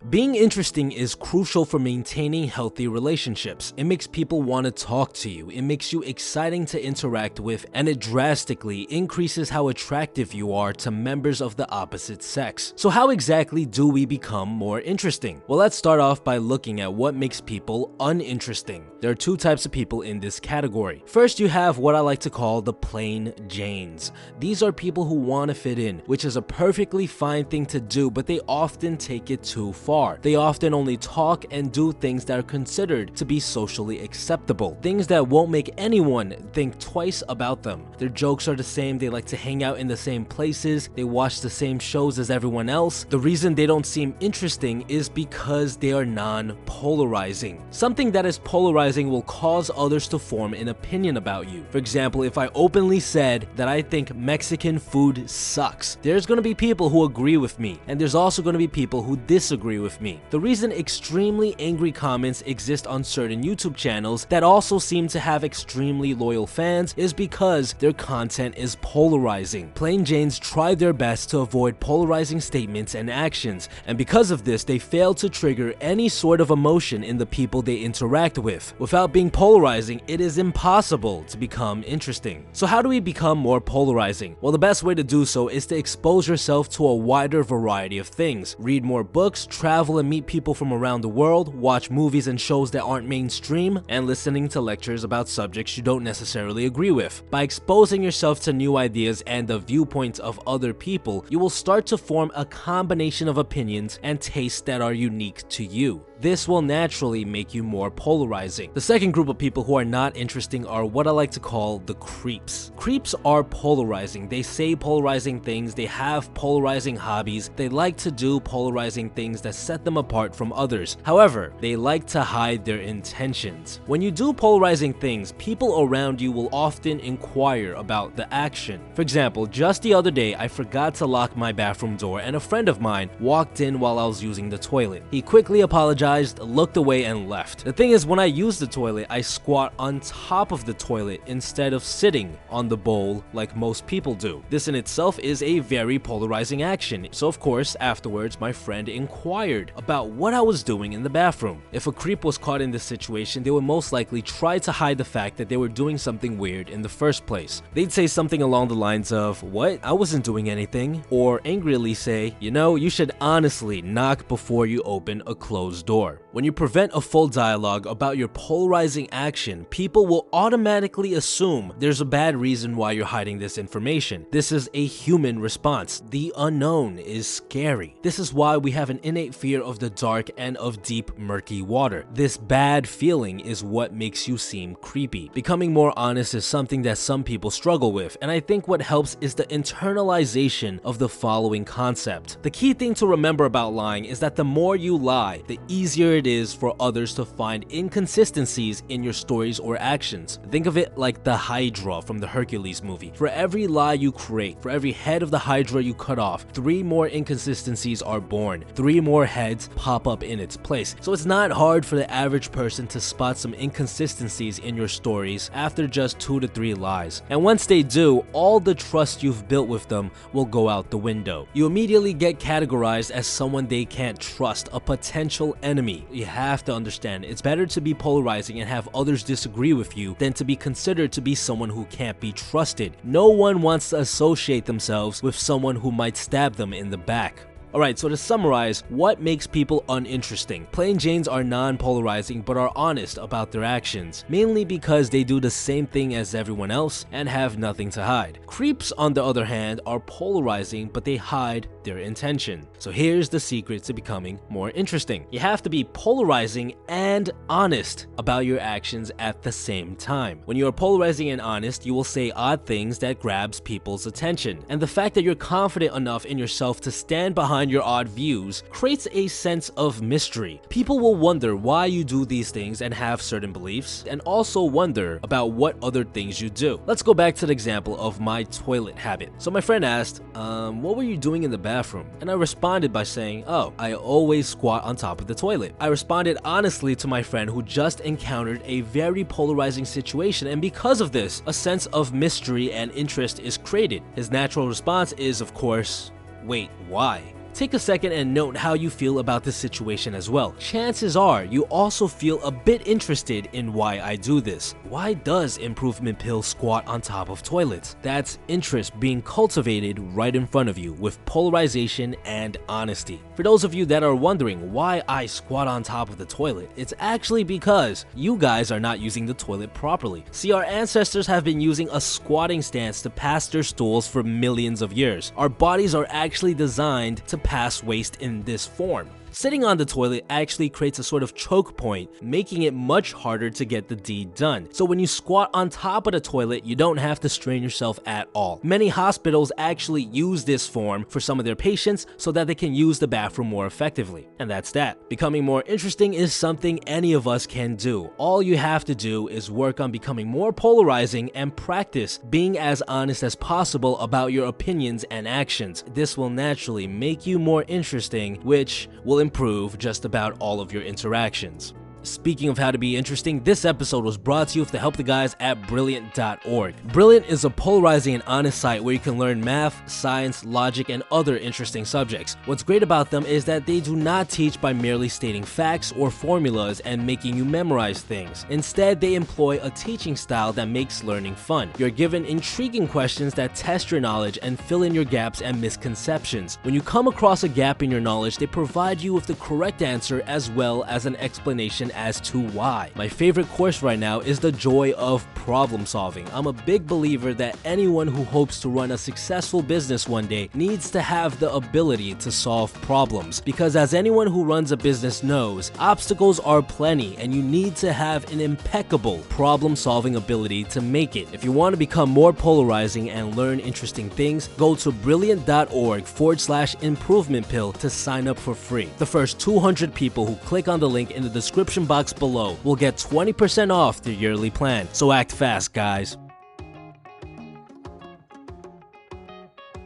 Being interesting is crucial for maintaining healthy relationships. It makes people want to talk to you, it makes you exciting to interact with, and it drastically increases how attractive you are to members of the opposite sex. So how exactly do we become more interesting? Well, let's start off by looking at what makes people uninteresting. There are two types of people in this category. First, you have what I like to call the plain Janes. These are people who want to fit in, which is a perfectly fine thing to do, but they often take it too far. They often only talk and do things that are considered to be socially acceptable, things that won't make anyone think twice about them. Their jokes are the same, they like to hang out in the same places, they watch the same shows as everyone else. The reason they don't seem interesting is because they are non-polarizing. Something that is polarizing will cause others to form an opinion about you. For example, if I openly said that I think Mexican food sucks, there's going to be people who agree with me, and there's also going to be people who disagree with me. The reason extremely angry comments exist on certain YouTube channels that also seem to have extremely loyal fans is because their content is polarizing. Plain Janes try their best to avoid polarizing statements and actions, and because of this, they fail to trigger any sort of emotion in the people they interact with. Without being polarizing, it is impossible to become interesting. So how do we become more polarizing? Well, the best way to do so is to expose yourself to a wider variety of things. Read more books, travel and meet people from around the world, watch movies and shows that aren't mainstream, and listening to lectures about subjects you don't necessarily agree with. By exposing yourself to new ideas and the viewpoints of other people, you will start to form a combination of opinions and tastes that are unique to you. This will naturally make you more polarizing. The second group of people who are not interesting are what I like to call the creeps. Creeps are polarizing. They say polarizing things, they have polarizing hobbies, they like to do polarizing things that set them apart from others. However, they like to hide their intentions. When you do polarizing things, people around you will often inquire about the action. For example, just the other day, I forgot to lock my bathroom door and a friend of mine walked in while I was using the toilet. He quickly apologized, looked away, and left. The thing is, when I use the toilet, I squat on top of the toilet instead of sitting on the bowl like most people do. This in itself is a very polarizing action. So of course, afterwards, my friend inquired about what I was doing in the bathroom. If a creep was caught in this situation, they would most likely try to hide the fact that they were doing something weird in the first place. They'd say something along the lines of, "What? I wasn't doing anything," or angrily say, "You know, you should honestly knock before you open a closed door." When you prevent a full dialogue about your polarizing action, people will automatically assume there's a bad reason why you're hiding this information. This is a human response. The unknown is scary. This is why we have an innate fear of the dark and of deep, murky water. This bad feeling is what makes you seem creepy. Becoming more honest is something that some people struggle with, and I think what helps is the internalization of the following concept. The key thing to remember about lying is that the more you lie, the easier it is for others to find inconsistencies in your stories or actions. Think of it like the Hydra from the Hercules movie. For every lie you create, for every head of the Hydra you cut off, 3 more inconsistencies are born. 3 more heads pop up in its place. So it's not hard for the average person to spot some inconsistencies in your stories after just 2 to 3 lies. And once they do, all the trust you've built with them will go out the window. You immediately get categorized as someone they can't trust, a potential enemy. You have to understand, it's better to be polarizing and have others disagree with you than to be considered to be someone who can't be trusted. No one wants to associate themselves with someone who might stab them in the back. Alright, so to summarize, what makes people uninteresting? Plain Janes are non-polarizing but are honest about their actions, mainly because they do the same thing as everyone else and have nothing to hide. Creeps, on the other hand, are polarizing but they hide their intention. So here's the secret to becoming more interesting. You have to be polarizing and honest about your actions at the same time. When you are polarizing and honest, you will say odd things that grabs people's attention. And the fact that you're confident enough in yourself to stand behind your odd views creates a sense of mystery. People will wonder why you do these things and have certain beliefs, and also wonder about what other things you do. Let's go back to the example of my toilet habit. So my friend asked, what were you doing in the bathroom? And I responded by saying, oh, I always squat on top of the toilet. I responded honestly to my friend who just encountered a very polarizing situation, and because of this, a sense of mystery and interest is created. His natural response is, of course, wait, why? Take a second and note how you feel about this situation as well. Chances are you also feel a bit interested in why I do this. Why does Improvement Pill squat on top of toilets? That's interest being cultivated right in front of you with polarization and honesty. For those of you that are wondering why I squat on top of the toilet, it's actually because you guys are not using the toilet properly. See, our ancestors have been using a squatting stance to pass their stools for millions of years. Our bodies are actually designed to pass waste in this form. Sitting on the toilet actually creates a sort of choke point, making it much harder to get the deed done. So when you squat on top of the toilet, you don't have to strain yourself at all. Many hospitals actually use this form for some of their patients so that they can use the bathroom more effectively. And that's that. Becoming more interesting is something any of us can do. All you have to do is work on becoming more polarizing and practice being as honest as possible about your opinions and actions. This will naturally make you more interesting, which will improve just about all of your interactions. Speaking of how to be interesting, this episode was brought to you with the help of the guys at Brilliant.org. Brilliant is a polarizing and honest site where you can learn math, science, logic, and other interesting subjects. What's great about them is that they do not teach by merely stating facts or formulas and making you memorize things. Instead, they employ a teaching style that makes learning fun. You're given intriguing questions that test your knowledge and fill in your gaps and misconceptions. When you come across a gap in your knowledge, they provide you with the correct answer as well as an explanation as to why. My favorite course right now is the joy of problem solving. I'm a big believer that anyone who hopes to run a successful business one day needs to have the ability to solve problems, because as anyone who runs a business knows, obstacles are plenty and you need to have an impeccable problem solving ability to make it. If you want to become more polarizing and learn interesting things, go to brilliant.org/improvement pill to sign up for free. The first 200 people who click on the link in the description box below will get 20% off their yearly plan. So act fast, guys.